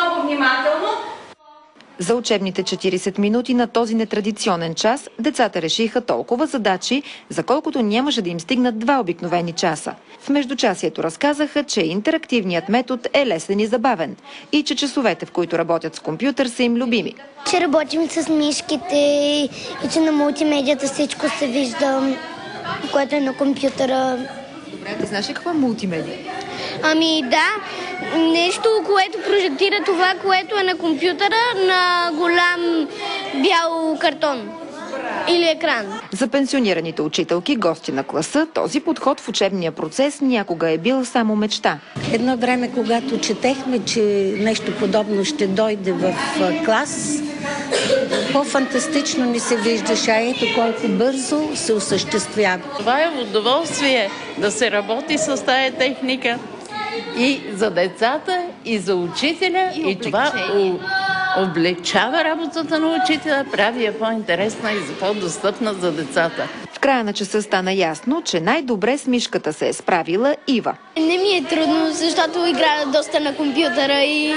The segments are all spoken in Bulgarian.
много внимателно. За учебните 40 минути на този нетрадиционен час децата решиха толкова задачи, за колкото нямаше да им стигнат 2 обикновени часа. В междучасието разказаха, че интерактивният метод е лесен и забавен и че часовете, в които работят с компютър, са им любими. Че работим с мишките и че на мултимедията всичко се вижда, което е на компютъра. Добре, ти знаеш ли каква е мултимедия? Ами да, нещо, което прожектира това, което е на компютъра на голям бял картон или екран. За пенсионираните учителки, гости на класа, този подход в учебния процес някога е бил само мечта. Едно време, когато четехме, че нещо подобно ще дойде в клас, по-фантастично ни се виждаше, а ето колко бързо се осъществява. Това е удоволствие да се работи с тая техника и за децата, и за учителя, и това облегчава работата на учителя, прави я по-интересна и по-достъпна за децата. В края на часа стана ясно, че най-добре с мишката се е справила Ива. Не ми е трудно, защото играя доста на компютъра и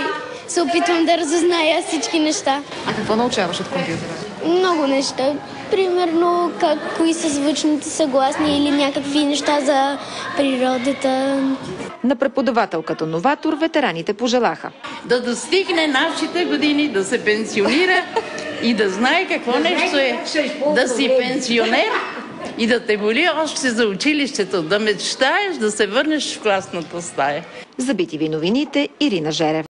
се опитвам да разузная всички неща. А какво научаваш от компютъра? Много неща. Примерно, кои са звучните съгласни или някакви неща за природата. На преподавателката-новатор ветераните пожелаха да достигне нашите години, да се пенсионира и да знае какво нещо е да си пенсионер и да те боли още за училището, да мечтаеш да се върнеш в класната стая. За BTV новините Ирина Жерева.